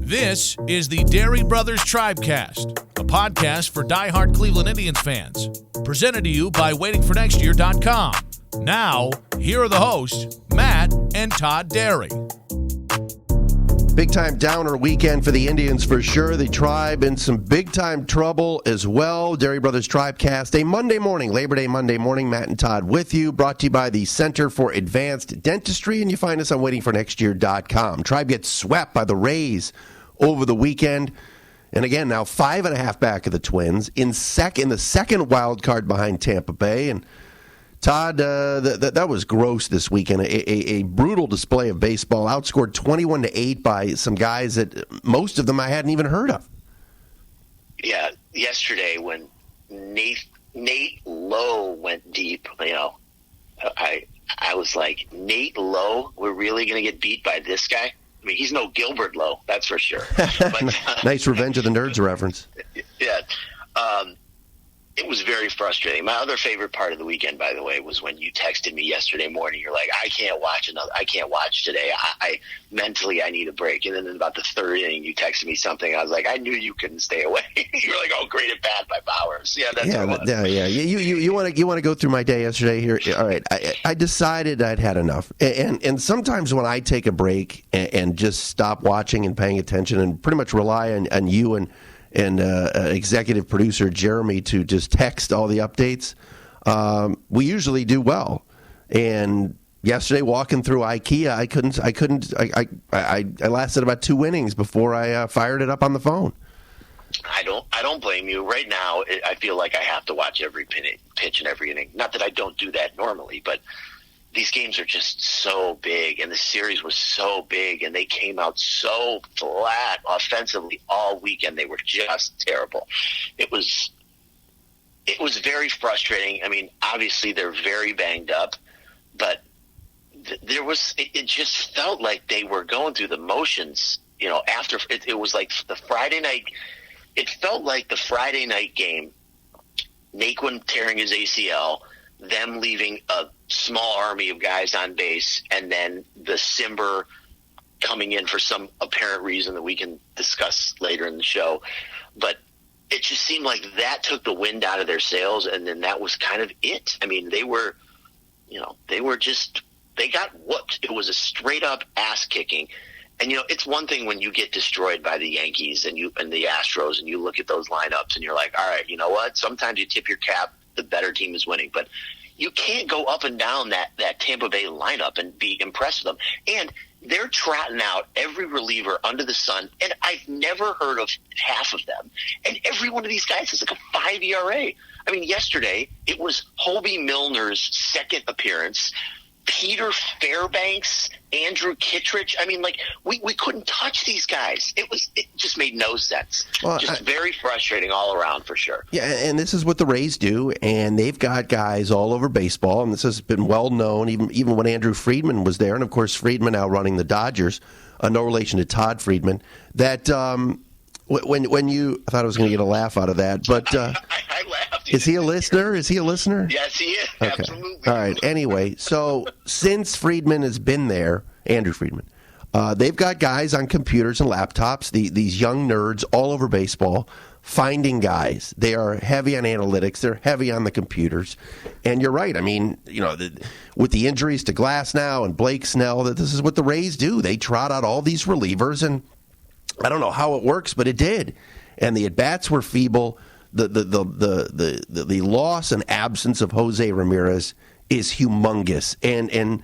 This is the Dery Bros Tribecast, a podcast for diehard Cleveland Indians fans. Presented to you by waitingfornextyear.com. Now, here are the hosts, Matt and Todd Dery. Big-time downer weekend for the Indians for sure. The Tribe in some big-time trouble as well. Dery Bros Tribecast, a Monday morning, Labor Day Monday morning. Matt and Todd with you, brought to you by the Center for Advanced Dentistry, and you find us on waitingfornextyear.com. Tribe gets swept by the Rays over the weekend. And again, now 5.5 back of the Twins in the second wild card behind Tampa Bay. And Todd, that was gross this weekend. A brutal display of baseball. Outscored 21-8 by some guys that most of them I hadn't even heard of. Yeah, yesterday when Nate Lowe went deep, I was like, Nate Lowe, we're really going to get beat by this guy? I mean, he's no Gilbert Lowe, that's for sure. But, nice Revenge of the Nerds reference. Yeah. It was very frustrating. My other favorite part of the weekend, by the way, was when you texted me yesterday morning. You're like, I can't watch today. I mentally, I need a break. And then in about the third inning, you texted me something. I was like, I knew you couldn't stay away. You're like, oh, great at bat by Bowers. Yeah, that's what it was. Yeah. You want to go through my day yesterday here? All right. I decided I'd had enough. And sometimes when I take a break and just stop watching and paying attention and pretty much rely on you and executive producer Jeremy to just text all the updates, we usually do well. And yesterday, walking through IKEA, I lasted about 2 innings before I fired it up on the phone. I don't blame you. Right now, I feel like I have to watch every pitch and every inning. Not that I don't do that normally, but these games are just so big, and the series was so big, and they came out so flat offensively all weekend. They were just terrible. It was very frustrating. I mean, obviously they're very banged up, but it just felt like they were going through the motions. After it was like the Friday night. It felt like the Friday night game. Naquin tearing his ACL. Them leaving a small army of guys on base, and then the Simber coming in for some apparent reason that we can discuss later in the show. But it just seemed like that took the wind out of their sails, and then that was kind of it. I mean, they got whooped. It was a straight-up ass-kicking. And, it's one thing when you get destroyed by the Yankees and the Astros, and you look at those lineups, and you're like, all right, you know what? Sometimes you tip your cap. The better team is winning. But you can't go up and down that Tampa Bay lineup and be impressed with them. And they're trotting out every reliever under the sun, and I've never heard of half of them. And every one of these guys is like a 5 ERA. I mean, yesterday it was Hobie Milner's second appearance, Peter Fairbanks, Andrew Kittredge. I mean, like, we couldn't touch these guys. It just made no sense. Well, very frustrating all around for sure. Yeah, and this is what the Rays do, and they've got guys all over baseball, and this has been well known even when Andrew Friedman was there, and of course Friedman now running the Dodgers, no relation to Todd Friedman, that when you, I thought I was going to get a laugh out of that, but I laughed. Is he a listener? Yes, he is. Okay. Absolutely. All right. Anyway, so since Friedman has been there, Andrew Friedman, they've got guys on computers and laptops, these young nerds all over baseball, finding guys. They are heavy on analytics. They're heavy on the computers. And you're right. I mean, with the injuries to Glasnow and Blake Snell, this is what the Rays do. They trot out all these relievers, and I don't know how it works, but it did. And the at-bats were feeble. The loss and absence of Jose Ramirez is humongous, and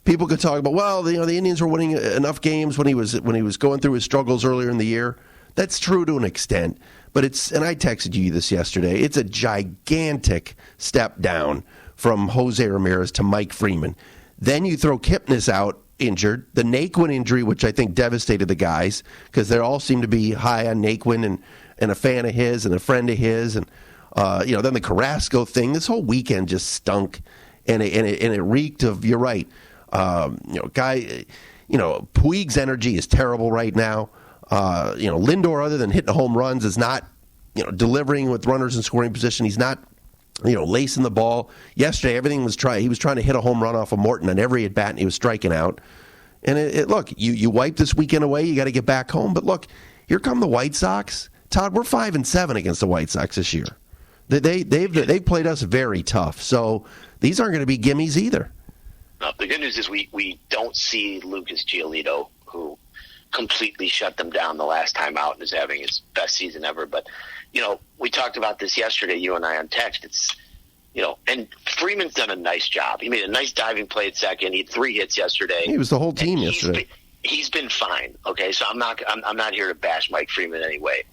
people could talk about, the Indians were winning enough games when he was going through his struggles earlier in the year. That's true to an extent, but and I texted you this yesterday. It's a gigantic step down from Jose Ramirez to Mike Freeman. Then you throw Kipnis out injured, the Naquin injury, which I think devastated the guys because they all seem to be high on Naquin and a fan of his and a friend of his, and then the Carrasco thing. This whole weekend just stunk, and it reeked of. You're right, Puig's energy is terrible right now. Lindor, other than hitting home runs, is not delivering with runners in scoring position. He's not lacing the ball. Yesterday, everything was he was trying to hit a home run off of Morton on every at bat, and he was striking out. And look, you wipe this weekend away, you got to get back home. But look, here come the White Sox. Todd, we're 5-7 against the White Sox this year. They've played us very tough. So these aren't going to be gimmies either. No, the good news is we don't see Lucas Giolito, who completely shut them down the last time out and is having his best season ever. But, we talked about this yesterday, you and I on text. It's, and Freeman's done a nice job. He made a nice diving play at second. He had 3 hits yesterday. He was the whole team yesterday. He's been fine. Okay, so I'm not here to bash Mike Freeman anyway.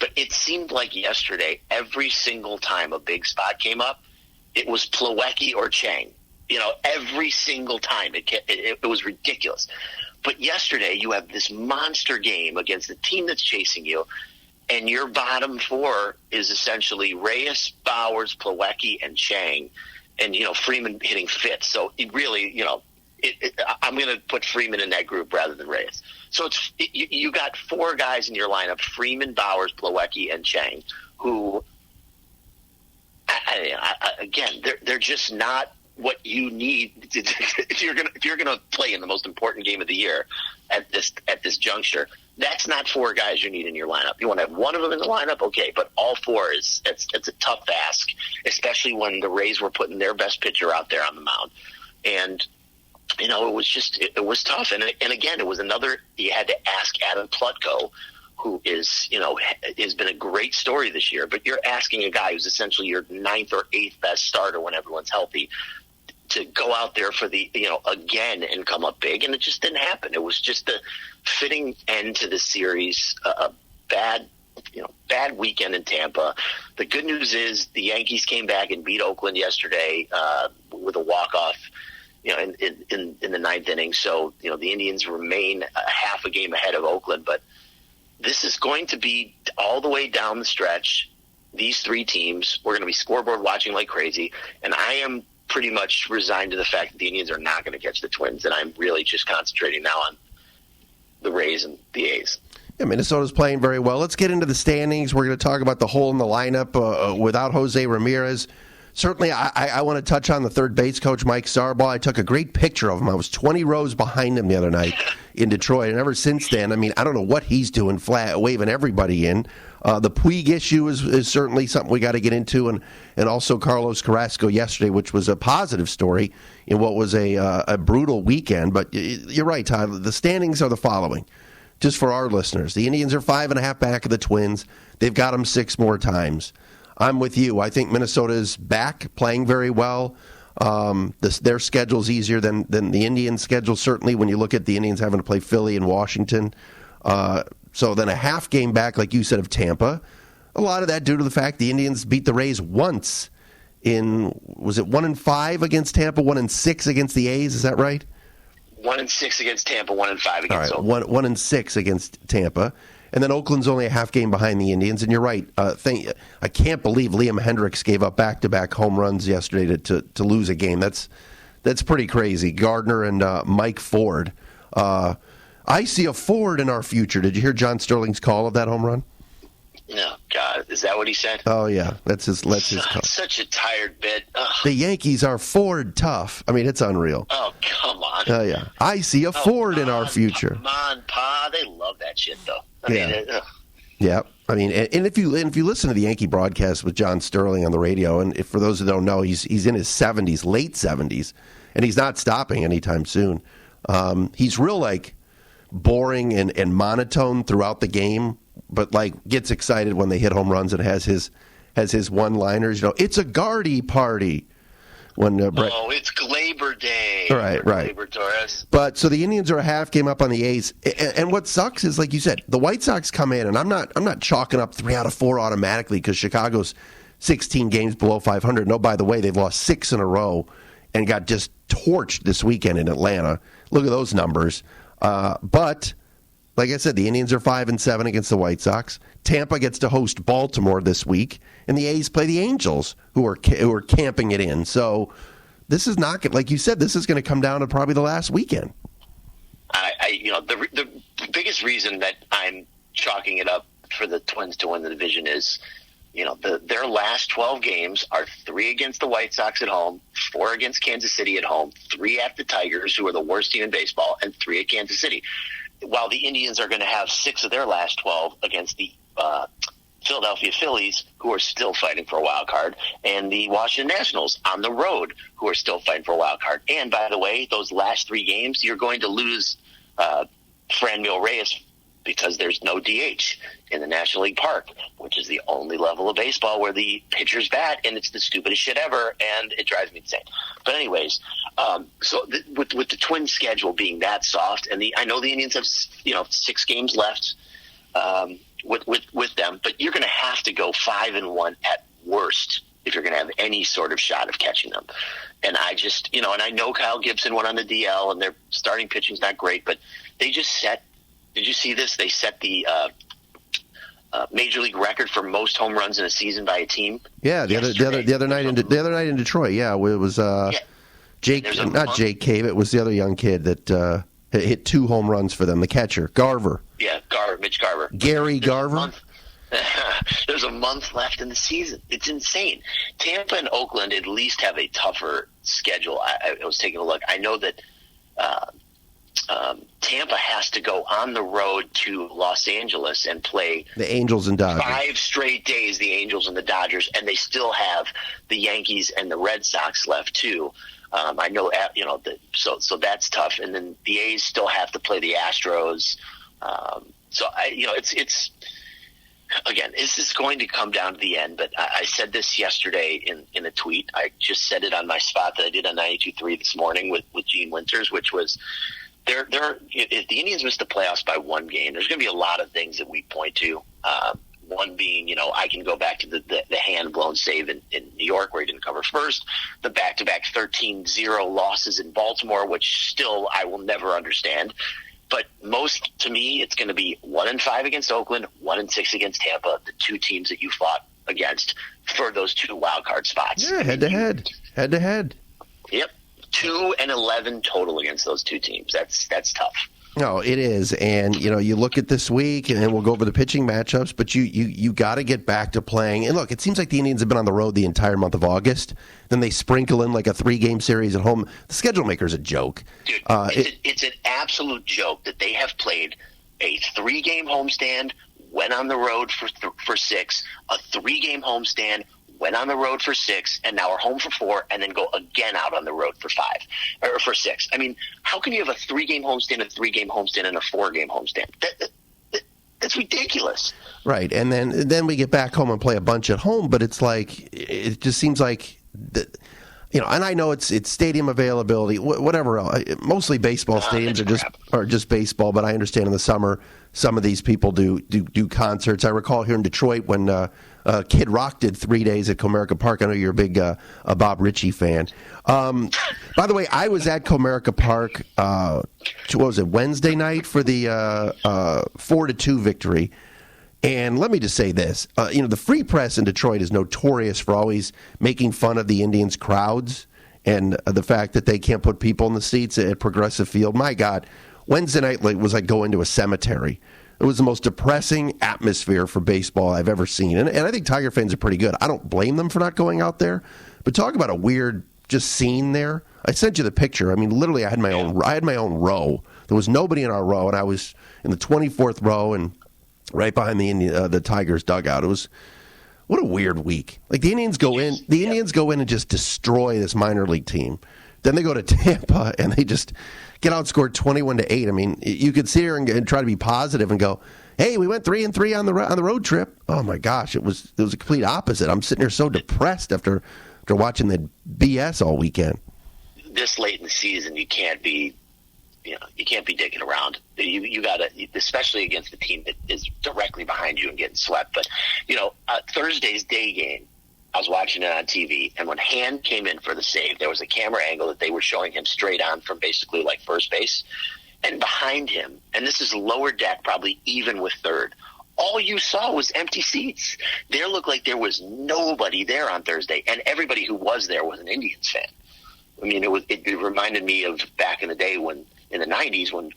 But it seemed like yesterday, every single time a big spot came up, it was Plawecki or Chang. Every single time. It was ridiculous. But yesterday, you have this monster game against the team that's chasing you, and your bottom 4 is essentially Reyes, Bowers, Plawecki, and Chang, and, Freeman hitting fifth. So it really, I'm going to put Freeman in that group rather than Reyes. So you got 4 guys in your lineup: Freeman, Bowers, Plawecki, and Chang, who, again, they're just not what you need if you're gonna play in the most important game of the year at this juncture. That's not 4 guys you need in your lineup. You want to have one of them in the lineup, okay, but all 4 it's a tough ask, especially when the Rays were putting their best pitcher out there on the mound. And it was tough. And again, it was another, you had to ask Adam Plutko, who is, has been a great story this year, but you're asking a guy who's essentially your 9th or 8th best starter when everyone's healthy to go out there for the, again and come up big. And it just didn't happen. It was just a fitting end to the series, a bad weekend in Tampa. The good news is the Yankees came back and beat Oakland yesterday with a walk-off, in the 9th inning. So, the Indians remain a half a game ahead of Oakland, but this is going to be all the way down the stretch. These 3 teams, we're going to be scoreboard watching like crazy, and I am pretty much resigned to the fact that the Indians are not going to catch the Twins, and I'm really just concentrating now on the Rays and the A's. Yeah, Minnesota's playing very well. Let's get into the standings. We're going to talk about the hole in the lineup without Jose Ramirez. Certainly, I want to touch on the third base coach, Mike Sarbaugh. I took a great picture of him. I was 20 rows behind him the other night in Detroit. And ever since then, I don't know what he's doing, waving everybody in. The Puig issue is certainly something we got to get into. And also Carlos Carrasco yesterday, which was a positive story in what was a brutal weekend. But you're right, Todd. The standings are the following. Just for our listeners, the Indians are 5.5 back of the Twins. They've got them 6 more times. I'm with you. I think Minnesota is back, playing very well. Their schedule's easier than the Indians' schedule, certainly when you look at the Indians having to play Philly and Washington. So then a half game back, like you said, of Tampa. A lot of that due to the fact the Indians beat the Rays once was it 1-5 against Tampa, 1-6 against the A's? Is that right? 1-6 against Tampa, 1-5 against Oakland. 1-6 against Tampa. And then Oakland's only a half game behind the Indians. And you're right. I can't believe Liam Hendricks gave up back-to-back home runs yesterday to lose a game. That's pretty crazy. Gardner and Mike Ford. I see a Ford in our future. Did you hear John Sterling's call of that home run? No, God, is that what he said? Oh yeah, that's his call. Such a tired bit. Ugh. The Yankees are Ford tough. It's unreal. Oh come on. Oh yeah, I see a Ford in our future. Come on, Pa. They love that shit though. Yeah. And if you listen to the Yankee broadcast with John Sterling on the radio, and if for those who don't know, he's in his 70s, late 70s, and he's not stopping anytime soon. He's real boring and monotone throughout the game, but gets excited when they hit home runs and has his one-liners. It's a Gardy party. It's Glaber Day. Right. Glaber Torres. But so the Indians are a half game up on the A's, and what sucks is, like you said, the White Sox come in, and I'm not chalking up 3 out of 4 automatically because Chicago's 16 games below 500. No, by the way, they've lost 6 in a row and got just torched this weekend in Atlanta. Look at those numbers. But like I said, the Indians are 5-7 against the White Sox. Tampa gets to host Baltimore this week, and the A's play the Angels, who are camping it in. So this is not, like you said, this is going to come down to probably the last weekend. The biggest reason that I'm chalking it up for the Twins to win the division is their last 12 games are 3 against the White Sox at home, 4 against Kansas City at home, 3 at the Tigers, who are the worst team in baseball, and 3 at Kansas City. While the Indians are going to have 6 of their last 12 against the Philadelphia Phillies, who are still fighting for a wild card, and the Washington Nationals on the road, who are still fighting for a wild card. And by the way, those last 3 games, you're going to lose Franmil Reyes because there's no DH in the National League Park, which is the only level of baseball where the pitchers bat, and it's the stupidest shit ever, and it drives me insane. But anyways, with the Twins' schedule being that soft, and I know the Indians have 6 games left with them, but you're going to have to go 5-1 at worst if you're going to have any sort of shot of catching them. And I just, and I know Kyle Gibson went on the DL, and their starting pitching's not great, but they just set. Did you see this? They set the major league record for most home runs in a season by a team. Yeah, the other night in Detroit. Yeah, it was Jake, not Jake Cave. It was the other young kid that hit 2 home runs for them. The catcher, Garver. Yeah, Mitch Garver. Gary Garver. There's a month left in the season. It's insane. Tampa and Oakland at least have a tougher schedule. I was taking a look. I know that Tampa has to go on the road to Los Angeles and play the Angels and Dodgers. 5 straight days, the Angels and the Dodgers, and they still have the Yankees and the Red Sox left too. I know, so that's tough. And then the A's still have to play the Astros. It's again, this is going to come down to the end. But I said this yesterday in a tweet. I just said it on my spot that I did on 92.3 this morning with Gene Winters, which was, if the Indians miss the playoffs by 1 game, there's going to be a lot of things that we point to. One being, I can go back to the hand-blown save in New York where he didn't cover first, the back-to-back 13-0 losses in Baltimore, which still I will never understand. But most, to me, it's going to be 1-5 against Oakland, 1-6 against Tampa, the 2 teams that you fought against for those 2 wild card spots. Yeah, head-to-head. Head-to-head. Yep. 2-11 total against those 2 teams. That's tough. No, it is. And, you look at this week, and we'll go over the pitching matchups, but you got to get back to playing. And look, it seems like the Indians have been on the road the entire month of August. Then they sprinkle in like a 3-game series at home. The schedule maker's a joke. Dude, it's an absolute joke that they have played a 3-game homestand, went on the road for 6, a 3-game homestand, went on the road for 6, and now are home for 4, and then go again out on the road for 5 or for 6. I mean, how can you have a 3-game homestand, a 3-game homestand, and a 4-game homestand? That's ridiculous. Right, and then we get back home and play a bunch at home, but it's like it just seems like and I know it's stadium availability, whatever else. Mostly baseball stadiums are just baseball, but I understand in the summer some of these people do concerts. I recall here in Detroit when Kid Rock did 3 days at Comerica Park. I know you're a big Bob Ritchie fan. By the way, I was at Comerica Park, what was it, Wednesday night for the 4-2 victory. And let me just say this. The Free Press in Detroit is notorious for always making fun of the Indians' crowds and the fact that they can't put people in the seats at Progressive Field. My God, Wednesday night was like going to a cemetery. It was the most depressing atmosphere for baseball I've ever seen. And I think Tiger fans are pretty good. I don't blame them for not going out there. But talk about a weird just scene there. I sent you the picture. I mean, literally, I had my own row. There was nobody in our row, and I was in the 24th row and right behind the Tigers dugout. It was, what a weird week. Like the Indians go in and just destroy this minor league team. Then they go to Tampa and they just get outscored 21-8. I mean, you could sit here and try to be positive and go, "Hey, we went 3-3 on the road trip." Oh my gosh, it was a complete opposite. I'm sitting here so depressed after watching the BS all weekend. This late in the season, you can't be dicking around. You got to, especially against a team that is directly behind you and getting swept. But Thursday's day game, I was watching it on TV, and when Hand came in for the save, there was a camera angle that they were showing him straight on from basically like first base, and behind him, and this is lower deck, probably even with third, all you saw was empty seats. There looked like there was nobody there on Thursday, and everybody who was there was an Indians fan. I mean, it reminded me of back in the day when, in the 90s, when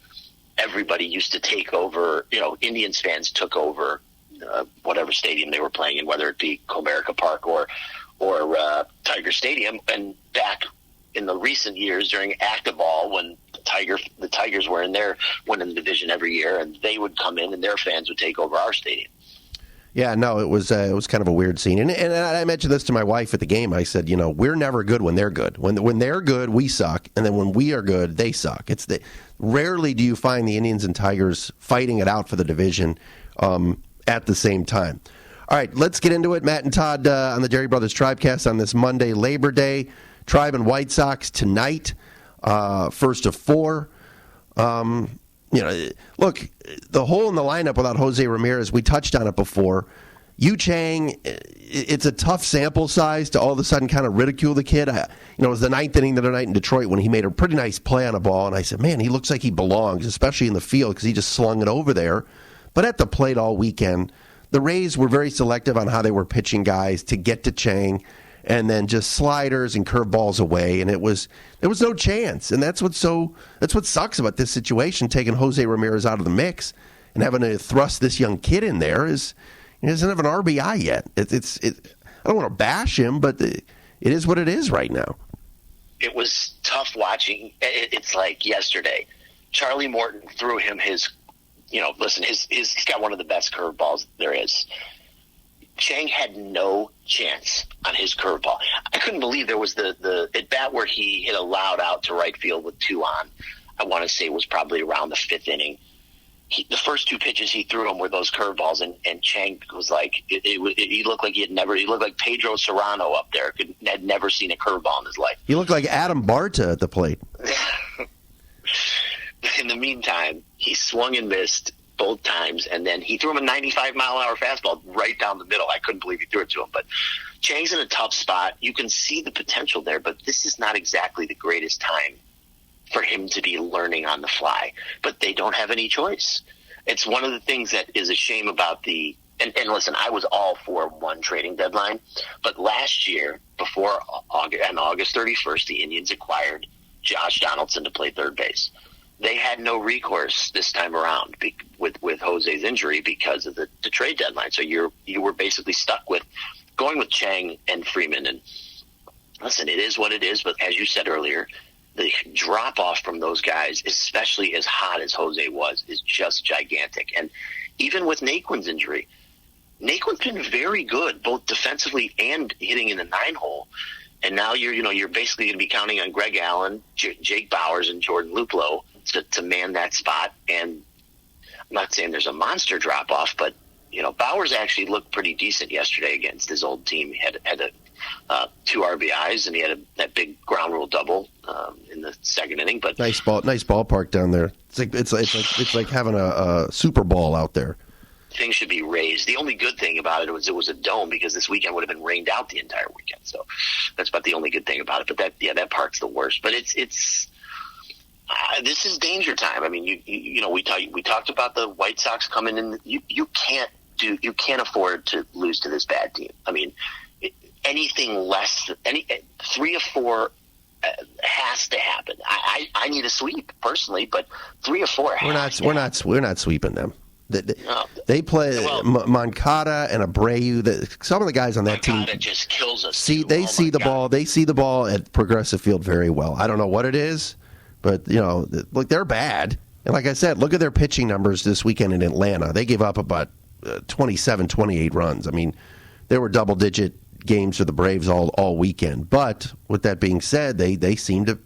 everybody used to take over, Indians fans took over whatever stadium they were playing in, whether it be Comerica Park or Tiger Stadium. And back in the recent years during active ball, when the Tigers were in there winning the division every year, and they would come in and their fans would take over our stadium. Yeah, no, it was kind of a weird scene, and I mentioned this to my wife at the game. I said, we're never good when they're good. When they're good, we suck, and then when we are good, they suck. Rarely do you find the Indians and Tigers fighting it out for the division at the same time. All right, let's get into it. Matt and Todd on the Dery Brothers Tribecast on this Monday, Labor Day. Tribe and White Sox tonight, first of 4. Look, the hole in the lineup without Jose Ramirez, we touched on it before. Yu Chang, it's a tough sample size to all of a sudden kind of ridicule the kid. It was the 9th inning the other night in Detroit when he made a pretty nice play on a ball, and I said, man, he looks like he belongs, especially in the field, because he just slung it over there. But at the plate all weekend, the Rays were very selective on how they were pitching guys to get to Chang, and then just sliders and curveballs away, and there was no chance. And that's what sucks about this situation, taking Jose Ramirez out of the mix and having to thrust this young kid in there. He doesn't have an RBI yet. I don't want to bash him, but it is what it is right now. It was tough watching. It's like yesterday. Charlie Morton threw him his he's got one of the best curveballs there is. Chang had no chance on his curveball. I couldn't believe there was the at bat where he hit a loud out to right field with 2 on. I want to say it was probably around the 5th inning. The first 2 pitches he threw him were those curveballs, and Chang was like, he looked like he looked like Pedro Serrano up there. Had never seen a curveball in his life. He looked like Adam Barta at the plate. In the meantime, he swung and missed both times, and then he threw him a 95-mile-an-hour fastball right down the middle. I couldn't believe he threw it to him. But Chang's in a tough spot. You can see the potential there, but this is not exactly the greatest time for him to be learning on the fly. But they don't have any choice. It's one of the things that is a shame about and listen, I was all for one trading deadline, but last year, before August 31st, the Indians acquired Josh Donaldson to play third base. They had no recourse this time around with Jose's injury because of the trade deadline. So you were basically stuck with going with Chang and Freeman. And listen, it is what it is. But as you said earlier, the drop off from those guys, especially as hot as Jose was, is just gigantic. And even with Naquin's injury, Naquin's been very good, both defensively and hitting in the 9-hole. And now you're basically going to be counting on Greg Allen, Jake Bowers, and Jordan Luplow to man that spot. And I'm not saying there's a monster drop off, but Bowers actually looked pretty decent yesterday against his old team. He had 2 RBIs, and he had that big ground rule double in the 2nd inning. But nice ballpark down there. It's like having a Super Bowl out there. Things should be raised. The only good thing about it was a dome, because this weekend would have been rained out the entire weekend. So that's about the only good thing about it. But that park's the worst. But it's this is danger time. I mean, we talked about the White Sox coming in. You can't afford to lose to this bad team. I mean, anything less than 3 or 4 has to happen. I need a sweep personally, but 3 or 4. We're not sweeping them. They play Moncada and Abreu. Some of the guys on that team just kills us. They see the ball at Progressive Field very well. I don't know what it is, but look, they're bad. And like I said, look at their pitching numbers this weekend in Atlanta. They gave up about 27, 28 runs. I mean, there were double-digit games for the Braves all weekend. But with that being said, they seem to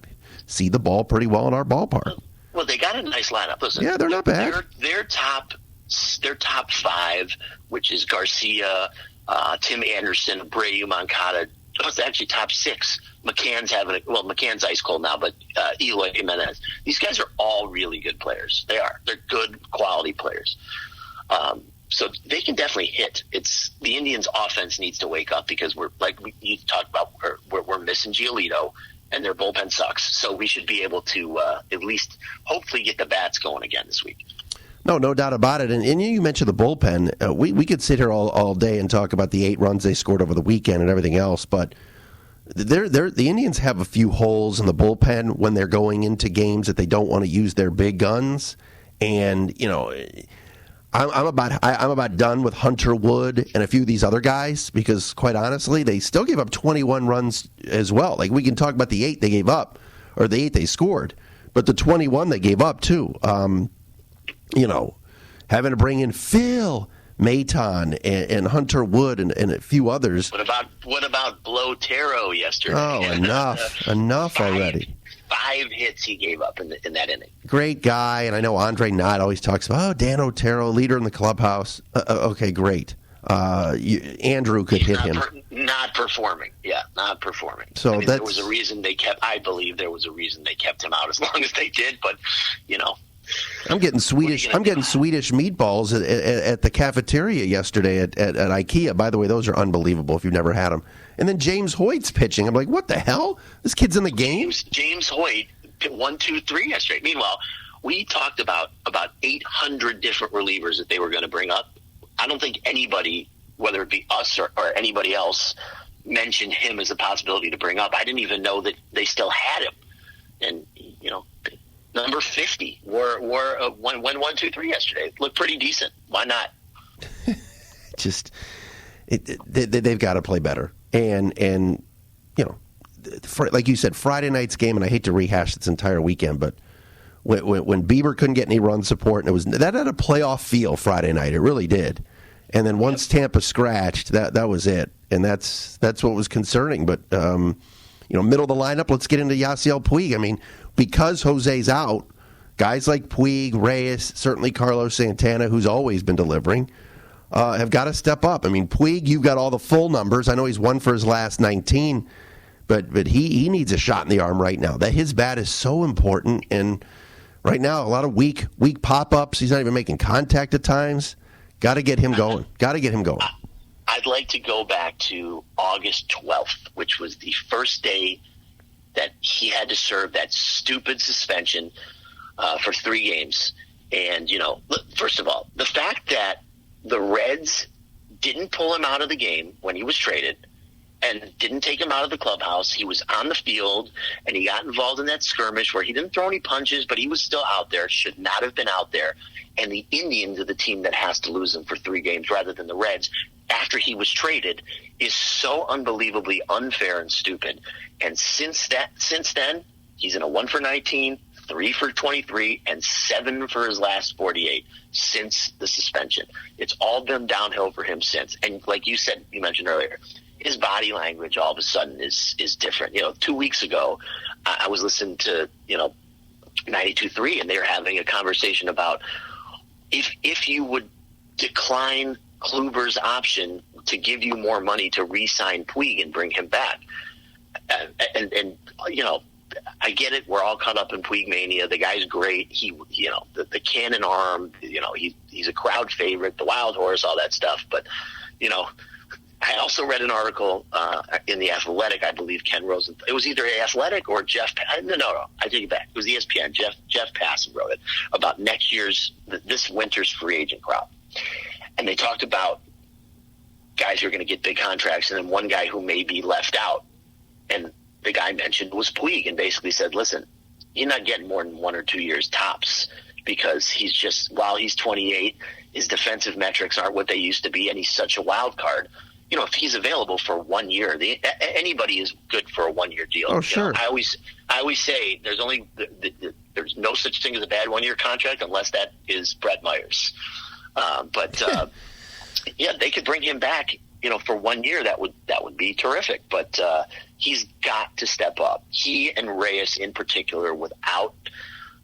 see the ball pretty well in our ballpark. Well, they got a nice lineup. Listen, yeah, they're not bad. Their top 5, which is Garcia, Tim Anderson, Abreu, Moncada. It's actually top 6. McCann's ice cold now, but Eloy Jimenez. These guys are all really good players. They are. They're good quality players. So they can definitely hit. It's the Indians' offense needs to wake up, because you talked about, we're missing Giolito, and their bullpen sucks. So we should be able to at least hopefully get the bats going again this week. No doubt about it. And you mentioned the bullpen. We could sit here all day and talk about the 8 runs they scored over the weekend and everything else, but the Indians have a few holes in the bullpen when they're going into games that they don't want to use their big guns. And, I'm about done with Hunter Wood and a few of these other guys because, quite honestly, they still gave up 21 runs as well. Like, we can talk about the 8 they gave up or the 8 they scored, but the 21 they gave up too. Having to bring in Phil Maton and Hunter Wood and a few others. What about Blotero yesterday? Oh, enough already. 5 hits he gave up in that inning. Great guy, and I know Andre Knott always talks about, Dan Otero, leader in the clubhouse. Okay, great. Andrew could hit him. Not performing. Yeah, not performing. So there was a reason I believe there was a reason they kept him out as long as they did, but, I'm getting Swedish meatballs at the cafeteria yesterday at IKEA. By the way, those are unbelievable if you've never had them. And then James Hoyt's pitching. I'm like, what the hell? This kid's in the game? James Hoyt, 1, 2, 3 yesterday. Meanwhile, we talked about 800 different relievers that they were going to bring up. I don't think anybody, whether it be us or anybody else, mentioned him as a possibility to bring up. I didn't even know that they still had him. And, number 50 wore 1, 2, 3 yesterday. It looked pretty decent. Why not? They've got to play better. And like you said, Friday night's game, and I hate to rehash this entire weekend, but when Bieber couldn't get any run support, and that had a playoff feel Friday night. It really did. And then once Tampa scratched, that was it. And that's what was concerning. But middle of the lineup, let's get into Yasiel Puig. I mean, because Jose's out, guys like Puig, Reyes, certainly Carlos Santana, who's always been delivering, have got to step up. I mean, Puig, you've got all the full numbers. I know he's 1 for his last 19, but he needs a shot in the arm right now. That his bat is so important, and right now a lot of weak pop-ups. He's not even making contact at times. Got to get him going. I'd like to go back to August 12th, which was the first day that he had to serve that stupid suspension for 3 games. And, first of all, the fact that the Reds didn't pull him out of the game when he was traded and didn't take him out of the clubhouse. He was on the field, and he got involved in that skirmish where he didn't throw any punches, but he was still out there, should not have been out there. And the Indians are the team that has to lose him for 3 games rather than the Reds after he was traded is so unbelievably unfair and stupid. And since then, he's in a 1 for 19, 3 for 23, and 7 for his last 48 since the suspension. It's all been downhill for him since. And like you mentioned earlier, his body language all of a sudden is different. 2 weeks ago, I was listening to 92.3, and they were having a conversation about if you would decline Kluber's option to give you more money to re-sign Puig and bring him back. And I get it. We're all caught up in Puig mania. The guy's great. The cannon arm, he's a crowd favorite, the wild horse, all that stuff. But, I also read an article in The Athletic, I believe Ken Rosenthal. It was either Athletic or Jeff. No, I take it back. It was ESPN. Jeff Passan wrote it about this winter's free agent crop. And they talked about guys who are going to get big contracts, and then one guy who may be left out. And the guy mentioned was Puig, and basically said, listen, you're not getting more than 1 or 2 years tops, because while he's 28, his defensive metrics aren't what they used to be, and he's such a wild card. If he's available for 1 year, anybody is good for a 1-year deal. Oh, sure. I always say there's no such thing as a bad 1-year contract unless that is Brett Myers. They could bring him back, for 1 year. That would be terrific. But he's got to step up. He and Reyes in particular, without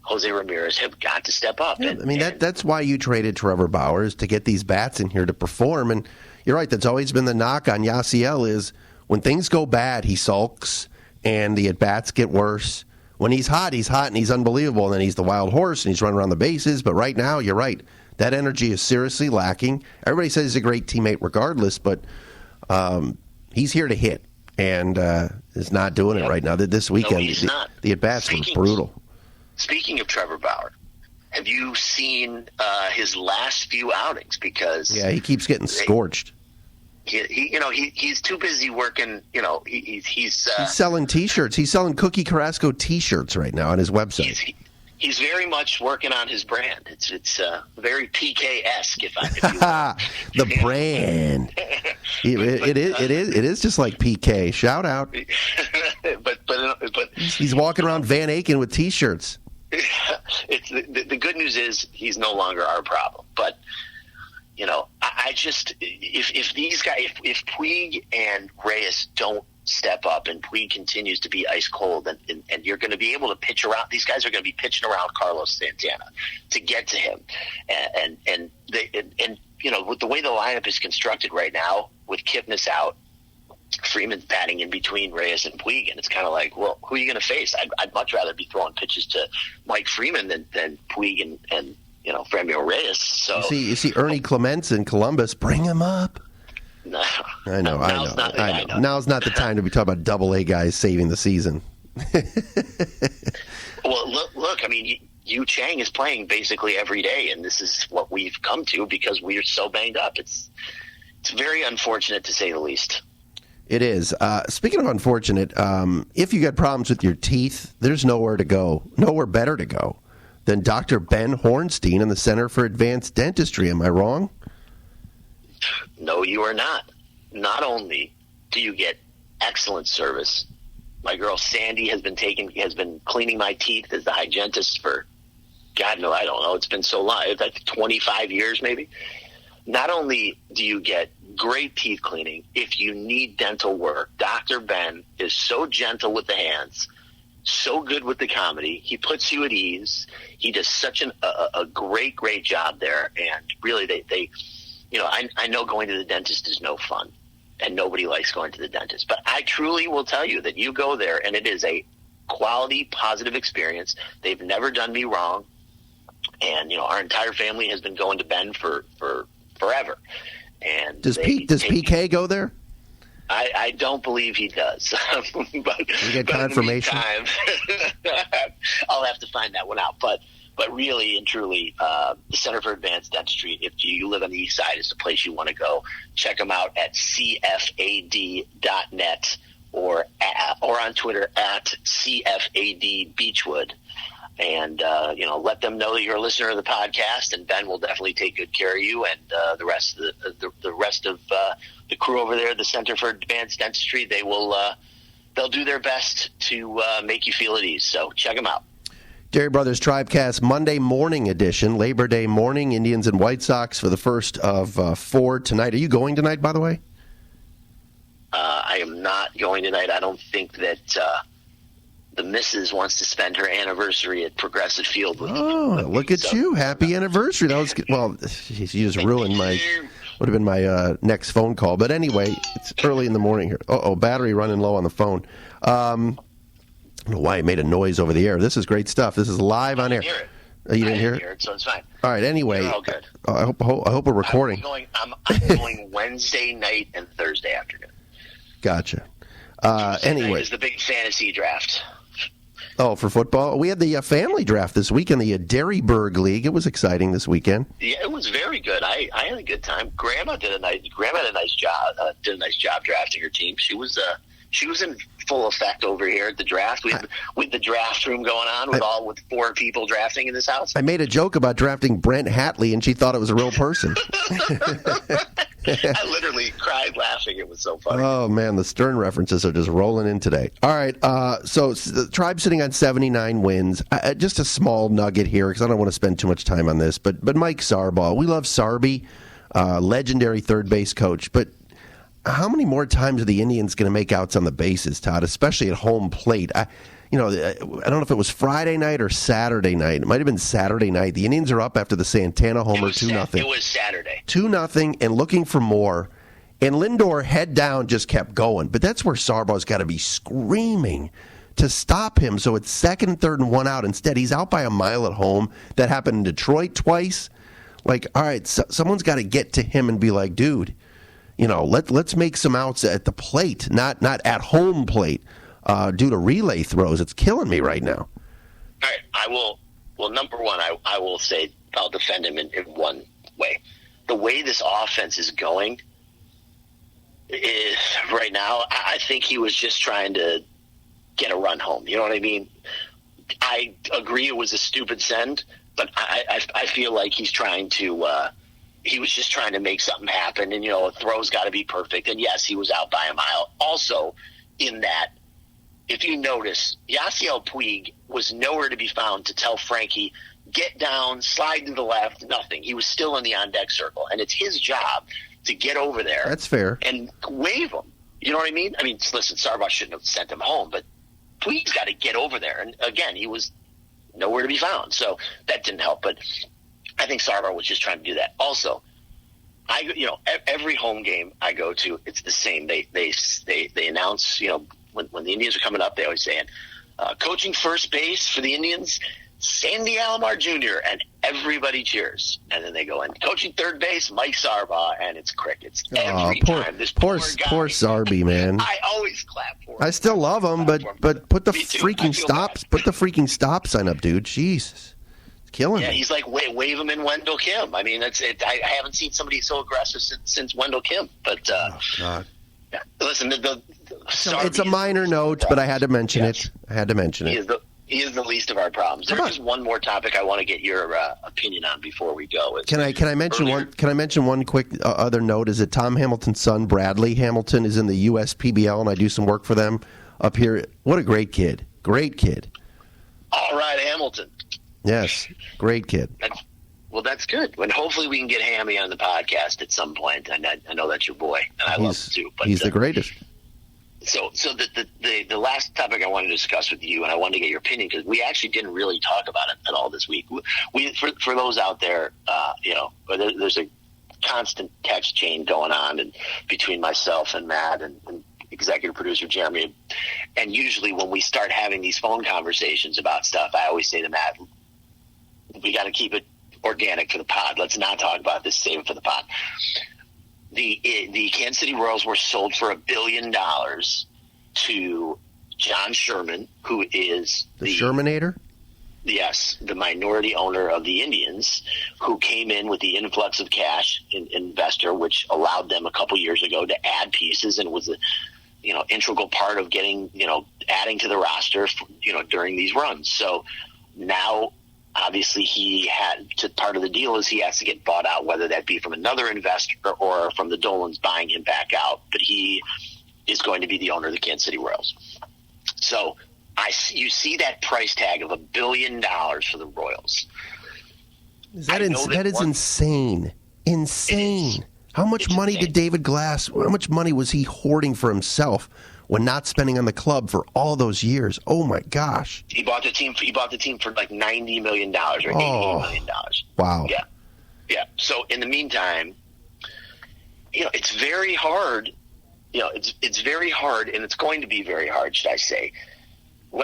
Jose Ramirez, have got to step up. Yeah, that's why you traded Trevor Bauer, to get these bats in here to perform. And you're right. That's always been the knock on Yasiel is when things go bad, he sulks and the at-bats get worse. When he's hot and he's unbelievable, and then he's the wild horse and he's running around the bases. But right now, you're right. That energy is seriously lacking. Everybody says he's a great teammate regardless, but he's here to hit and is not doing it right now. This weekend, no, he's not. The at-bats were brutal. Speaking of Trevor Bauer, have you seen his last few outings? Because he keeps getting scorched. He's too busy working. He's selling T-shirts. He's selling Cookie Carrasco T-shirts right now on his website. He's very much working on his brand. It's very PK-esque, if you will. The brand. It is just like PK. Shout out. but he's walking around Van Aken with T-shirts. It's the good news is he's no longer our problem. But I just if these guys, if Puig and Reyes don't step up and Puig continues to be ice cold, and you're going to be able to pitch around. These guys are going to be pitching around Carlos Santana to get to him, and with the way the lineup is constructed right now, with Kipnis out, Freeman's batting in between Reyes and Puig, and it's kind of like, well, who are you going to face? I'd much rather be throwing pitches to Mike Freeman than Puig and Franmil Reyes. So you see Ernie Clements in Columbus. Bring him up. No, I know. Now's not the time to be talking about Double-A guys saving the season. Well, look. I mean, Yu Chang is playing basically every day, and this is what we've come to because we are so banged up. It's very unfortunate, to say the least. It is. Speaking of unfortunate, if you got problems with your teeth, there's nowhere to go, nowhere better to go than Dr. Ben Hornstein in the Center for Advanced Dentistry. Am I wrong? No, you are not. Not only do you get excellent service, my girl Sandy has been cleaning my teeth as the hygienist for, God, no, I don't know. It's been so long. It's like 25 years maybe. Not only do you get great teeth cleaning, if you need dental work, Dr. Ben is so gentle with the hands, so good with the comedy. He puts you at ease. He does such a great job there. And really, they I know going to the dentist is no fun, and nobody likes going to the dentist. But I truly will tell you that you go there, and it is a quality, positive experience. They've never done me wrong. And, our entire family has been going to Ben for forever. And does PK go there? I don't believe he does. But you get confirmation. I'll have to find that one out. But really and truly, the Center for Advanced Dentistry, if you live on the east side, is the place you want to go. Check them out at cfad.net or on Twitter at cfadbeechwood. And, let them know that you're a listener of the podcast, and Ben will definitely take good care of you and the rest of the rest of the crew over there at the Center for Advanced Dentistry. They'll do their best to make you feel at ease. So check them out. Dery Brothers Tribecast Monday morning edition, Labor Day morning, Indians and White Sox for the first of 4 tonight. Are you going tonight, by the way? I am not going tonight. I don't think that the missus wants to spend her anniversary at Progressive Field with me. Look at you. Happy anniversary. That was, well, you just ruined would have been my next phone call. But anyway, it's early in the morning here. Battery running low on the phone. I don't know why it made a noise over the air. This is great stuff. This is live on air. Hear it. You didn't hear it? So it's fine. All right, anyway. You're all good. I hope we're recording. I'm going Wednesday night and Thursday afternoon. Gotcha. Anyway. It's the big fantasy draft. Oh, for football? We had the family draft this weekend, the Dery Bros League. It was exciting this weekend. Yeah, it was very good. I had a good time. Grandma had a nice job. Did a nice job drafting her team. She was in full effect over here at the draft. With the draft room going on with 4 people drafting in this house. I made a joke about drafting Brent Hatley, and she thought it was a real person. I literally cried laughing. It was so funny. Oh, man, the Stern references are just rolling in today. All right, so the Tribe sitting on 79 wins. Just a small nugget here, because I don't want to spend too much time on this, but Mike Sarbaugh. We love Sarby, legendary third base coach, but how many more times are the Indians going to make outs on the bases, Todd, especially at home plate? I don't know if it was Friday night or Saturday night. It might have been Saturday night. The Indians are up after the Santana homer 2-0. It was Saturday. 2-0 and looking for more. And Lindor, head down, just kept going. But that's where Sarbaugh's got to be screaming to stop him. So it's 2nd, 3rd, and 1 out. Instead, he's out by a mile at home. That happened in Detroit twice. Like, all right, someone's got to get to him and be like, dude, let's make some outs at the plate, not at home plate. Due to relay throws. It's killing me right now. All right, I will. Well, number one, I will say I'll defend him in one way. The way this offense is going is right now, I think he was just trying to get a run home. You know what I mean? I agree it was a stupid send, but I feel like he's trying to he was just trying to make something happen, and a throw's got to be perfect. And yes, he was out by a mile. Also, in that, if you notice, Yasiel Puig was nowhere to be found to tell Frankie, get down, slide to the left, nothing. He was still in the on-deck circle, and it's his job to get over there. That's fair. And wave him. You know what I mean? I mean, listen, Sarva shouldn't have sent him home, but Puig's got to get over there. And again, he was nowhere to be found, so that didn't help. But I think Sarva was just trying to do that. Also, every home game I go to, it's the same. They announce, when the Indians are coming up, they always say, coaching first base for the Indians, Sandy Alomar Jr., and everybody cheers. And then they go in, coaching third base, Mike Sarva, and it's crickets every time. This poor guy. Poor Sarby, man. I always clap for him. I still love him, but put the freaking stops. Put the freaking stop sign up, dude. Jesus, it's killing me. Yeah, he's like wave him in Wendell Kim. I mean, that's it. I haven't seen somebody so aggressive since Wendell Kim. But oh, God. Listen, it's a minor note, but I had to mention it. He is the least of our problems. There's just one more topic I want to get your opinion on before we go. Can I mention one? Can I mention one quick other note? Is that Tom Hamilton's son, Bradley Hamilton, is in the USPBL, and I do some work for them up here. What a great kid! Great kid. All right, Hamilton. Yes, great kid. That's good. And hopefully we can get Hammy on the podcast at some point. And I know that's your boy, and I love him too. But he's the greatest. So the last topic I wanted to discuss with you, and I wanted to get your opinion, because we actually didn't really talk about it at all this week. For those out there, there's a constant text chain going on and between myself and Matt and executive producer Jeremy. And usually when we start having these phone conversations about stuff, I always say to Matt, we got to keep it organic for the pod. Let's not talk about this. Save it for the pod. The Kansas City Royals were sold for $1 billion to John Sherman, who is the Shermanator? Yes, the minority owner of the Indians, who came in with the influx of cash, investor, which allowed them a couple years ago to add pieces and was a integral part of getting adding to the roster during these runs. So now, obviously, part of the deal is he has to get bought out, whether that be from another investor or from the Dolans buying him back out. But he is going to be the owner of the Kansas City Royals. So you see that price tag of $1 billion for the Royals. That is insane. Insane. How much money did David Glass? How much money was he hoarding for himself when not spending on the club for all those years? Oh my gosh! He bought the team for like $90 million or $88 million. Wow. Yeah. So in the meantime, it's very hard. It's very hard, and it's going to be very hard, should I say,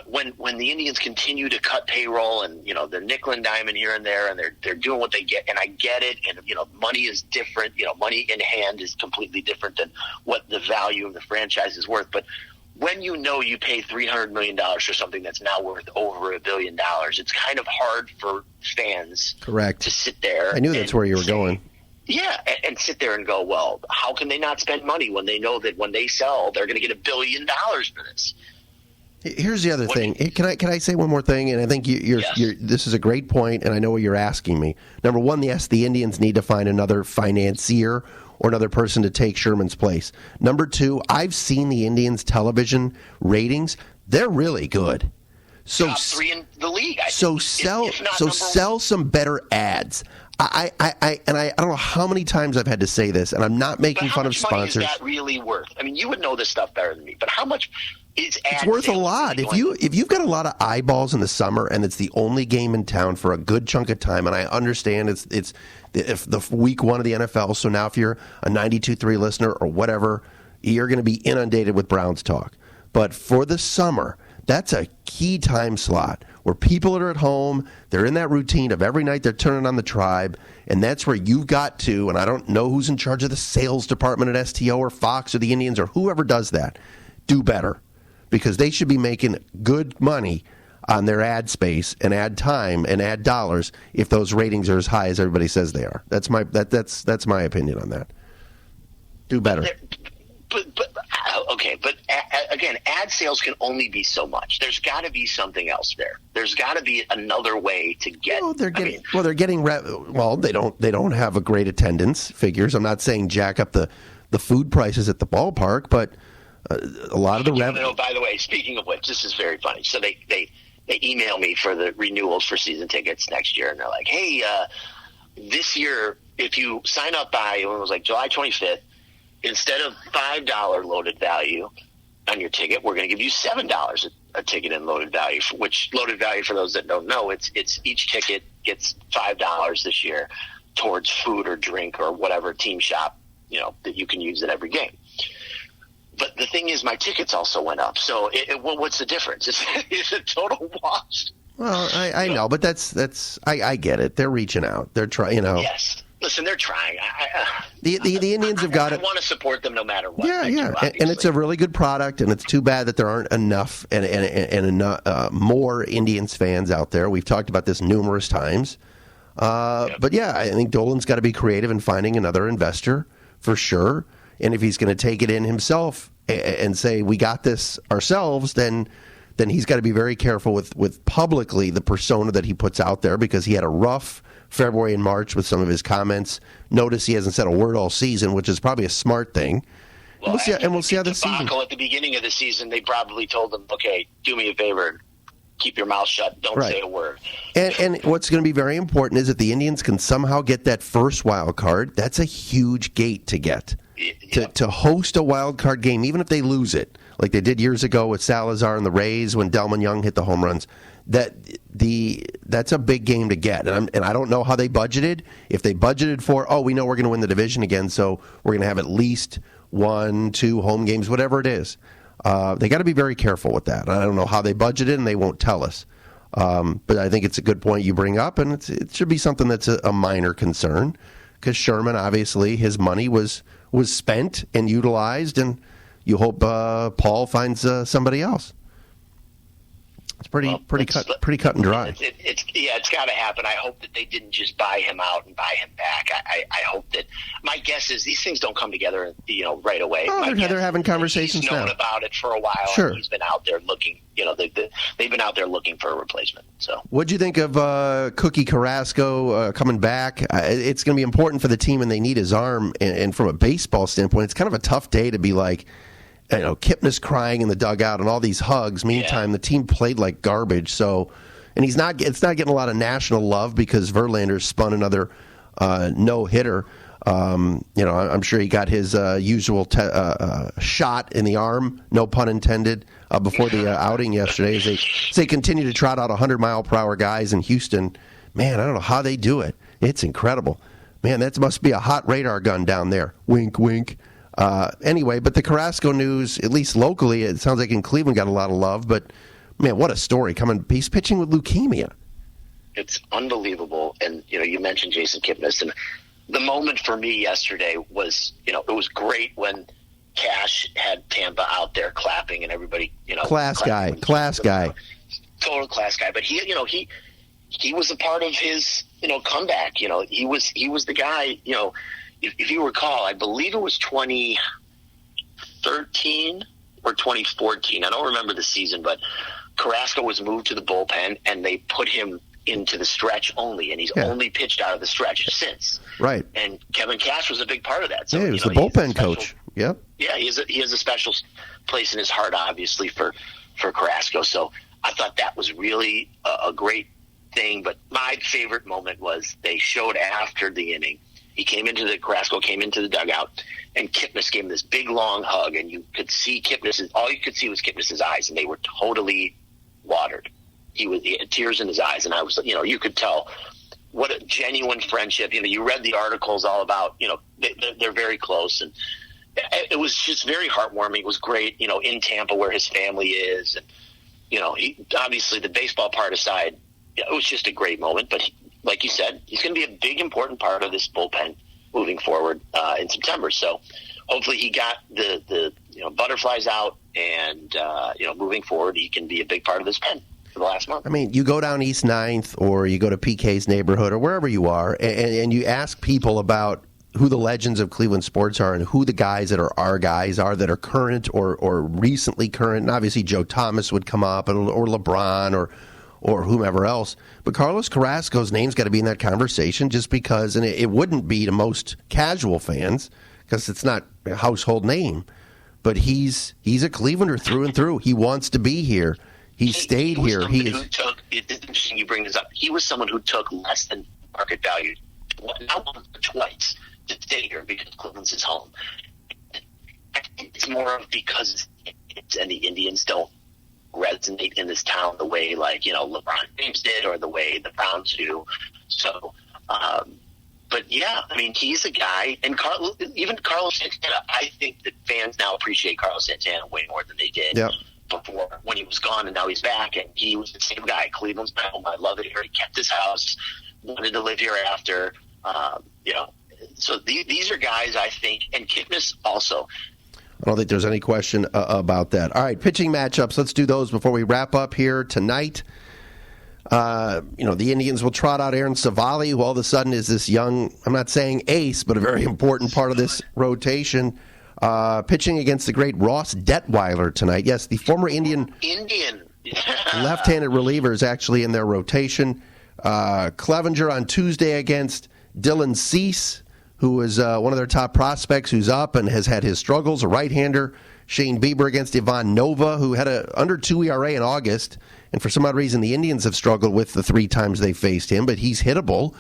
when the Indians continue to cut payroll and they're nickel and diamond here and there, and they're doing what they get, and I get it, and money is different. Money in hand is completely different than what the value of the franchise is worth. But when you pay $300 million for something that's now worth over $1 billion, it's kind of hard for fans. Correct. To sit there. I knew that's where you were going. Yeah, and sit there and go, well, how can they not spend money when they know that when they sell, they're going to get $1 billion for this? Here's the other thing. Can I say one more thing? And I think this is a great point, and I know what you're asking me. Number one, yes, the Indians need to find another financier or another person to take Sherman's place. Number two, I've seen the Indians' television ratings. They're really good. So top 3 in the league. Sell some better ads. I don't know how many times I've had to say this, and I'm not making fun of sponsors. How much money is that really worth? I mean, you would know this stuff better than me, but how much is ad It's worth a lot. If you've got a lot of eyeballs in the summer and it's the only game in town for a good chunk of time, and I understand it's the week 1 of the NFL, so now if you're a 92.3 listener or whatever, you're going to be inundated with Browns talk. But for the summer, that's a key time slot where people are at home, they're in that routine of every night they're turning on the Tribe, and that's where you've got to, and I don't know who's in charge of the sales department at STO or Fox or the Indians or whoever does that, do better, because they should be making good money on their ad space and ad time and ad dollars if those ratings are as high as everybody says they are. That's my opinion on that. Do better. But again, ad sales can only be so much. There's got to be something else there. There's got to be another way to get. Well, they don't have a great attendance figures. I'm not saying jack up the food prices at the ballpark, but a lot of the revenue. By the way, speaking of which, this is very funny. So they email me for the renewals for season tickets next year, and they're like, "Hey, this year, if you sign up by it was like July 25th, instead of $5 loaded value on your ticket, we're going to give you $7 a ticket in loaded value. Which loaded value, for those that don't know, it's each ticket gets $5 this year towards food or drink or whatever team shop that you can use at every game." But the thing is, my tickets also went up. So what's the difference? It's a total wash. Well, I know, but I get it. They're reaching out. They're trying. Yes. Listen, they're trying. The Indians have got it. I want to support them no matter what. Yeah, and it's a really good product, and it's too bad that there aren't enough and enough, more Indians fans out there. We've talked about this numerous times. But yeah, I think Dolan's got to be creative in finding another investor for sure. And if he's going to take it in himself and say we got this ourselves, then he's got to be very careful with publicly the persona that he puts out there, because he had a rough February and March with some of his comments. Notice he hasn't said a word all season, which is probably a smart thing. Well, we'll see how the season. At the beginning of the season, they probably told him, "Okay, do me a favor, keep your mouth shut, don't say a word." And what's going to be very important is if the Indians can somehow get that first wild card, that's a huge gate to get. To host a wild card game, even if they lose it, like they did years ago with Salazar and the Rays when Delman Young hit the home runs, that's a big game to get. And I don't know how they budgeted. If they budgeted for, we know we're going to win the division again, so we're going to have at least 1-2 home games, whatever it is. They got to be very careful with that. I don't know how they budgeted, and they won't tell us. But I think it's a good point you bring up, and it should be something that's a minor concern, because Sherman, obviously, his money was spent and utilized, and you hope Paul finds somebody else. It's pretty cut and dry. It's got to happen. I hope that they didn't just buy him out and buy him back. I hope that, my guess is these things don't come together, right away. They're having conversations now. He's known about it for a while. Sure. And he's been out there looking. They've been out there looking for a replacement. So, what'd you think of Cookie Carrasco coming back? It's going to be important for the team, and they need his arm. And from a baseball standpoint, it's kind of a tough day to be like, Kipnis crying in the dugout and all these hugs. Meantime, the team played like garbage. So, and it's not getting a lot of national love because Verlander spun another no hitter. I'm sure he got his usual shot in the arm, no pun intended, before the outing yesterday. As they continue to trot out 100-mile-per-hour guys in Houston. Man, I don't know how they do it. It's incredible. Man, that must be a hot radar gun down there. Wink, wink. Anyway, but the Carrasco news, at least locally, it sounds like in Cleveland got a lot of love. But, man, what a story. He's pitching with leukemia. It's unbelievable. And, you mentioned Jason Kipnis. And the moment for me yesterday was, it was great when Cash had Tampa out there clapping and everybody, Class guy. Total class guy. But he was a part of his, comeback. He was the guy, if you recall, I believe it was 2013 or 2014. I don't remember the season, but Carrasco was moved to the bullpen, and they put him into the stretch only, and he's only pitched out of the stretch since. Right. And Kevin Cash was a big part of that. So, he was the bullpen coach. Yep. Yeah, he has a special place in his heart, obviously, for Carrasco. So I thought that was really a great thing. But my favorite moment was they showed after the inning. Carrasco came into the dugout, and Kipnis gave him this big, long hug, and you could see all you could see was Kipnis' eyes, and they were totally watered. He had tears in his eyes, and I was, you could tell what a genuine friendship. You read the articles all about, they're very close, and it was just very heartwarming. It was great, in Tampa where his family is, and, he, obviously the baseball part aside, it was just a great moment, but like you said, he's going to be a big, important part of this bullpen moving forward in September. So hopefully he got the butterflies out, and moving forward, he can be a big part of this pen for the last month. I mean, you go down East 9th, or you go to PK's neighborhood, or wherever you are, and you ask people about who the legends of Cleveland sports are and who the guys that are our guys are that are current or recently current. And obviously Joe Thomas would come up, or LeBron or whomever else. But Carlos Carrasco's name's got to be in that conversation just because, and it wouldn't be to most casual fans because it's not a household name. But he's a Clevelander through and through. He wants to be here. He stayed here. It's interesting you bring this up. He was someone who took less than market value, not once but twice, to stay here because Cleveland's his home. I think it's more of because and the Indians don't resonate in this town the way LeBron James did or the way the Browns do. So, but yeah, I mean, he's a guy, and even Carlos Santana. I think that fans now appreciate Carlos Santana way more than they did before when he was gone, and now he's back, and he was the same guy. Cleveland's my home. I love it here. He kept his house, wanted to live here after. So these are guys I think, and Kipnis also. I don't think there's any question about that. All right, pitching matchups. Let's do those before we wrap up here tonight. The Indians will trot out Aaron Savali, who all of a sudden is this young, I'm not saying ace, but a very important part of this rotation, pitching against the great Ross Detweiler tonight. Yes, the former Indian left-handed reliever is actually in their rotation. Clevenger on Tuesday against Dylan Cease, who is one of their top prospects who's up and has had his struggles, a right-hander. Shane Bieber against Ivan Nova, who had a under 2 ERA in August. And for some odd reason, the Indians have struggled with the 3 times they faced him, but he's hittable.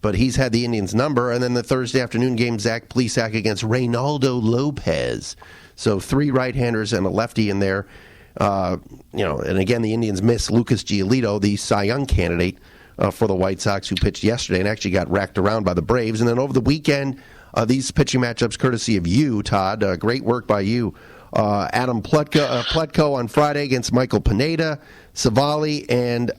But he's had the Indians' number. And then the Thursday afternoon game, Zach Plesac against Reynaldo Lopez. So 3 right-handers and a lefty in there. And again, the Indians miss Lucas Giolito, the Cy Young candidate for the White Sox, who pitched yesterday and actually got racked around by the Braves. And then over the weekend, these pitching matchups courtesy of you, Todd. Great work by you. Adam Plutko on Friday against Michael Pineda, Savali, and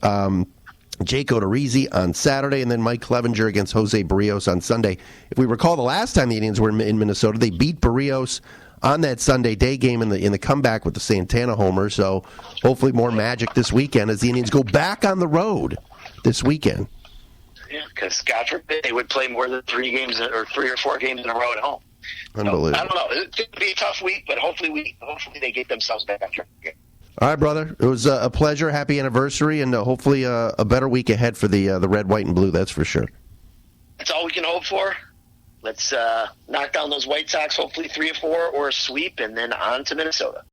Jake Odorizzi on Saturday, and then Mike Clevenger against Jose Barrios on Sunday. If we recall, the last time the Indians were in Minnesota, they beat Barrios on that Sunday day game in the comeback with the Santana homer. So hopefully more magic this weekend as the Indians go back on the road this weekend. Yeah, because God forbid they would play more than 3 games or 3 or 4 games in a row at home. Unbelievable. So, I don't know. It's going to be a tough week, but hopefully they get themselves back on track again. All right, brother. It was a pleasure. Happy anniversary, and hopefully a better week ahead for the red, white, and blue. That's for sure. That's all we can hope for. Let's knock down those White Sox, hopefully 3 or 4 or a sweep, and then on to Minnesota.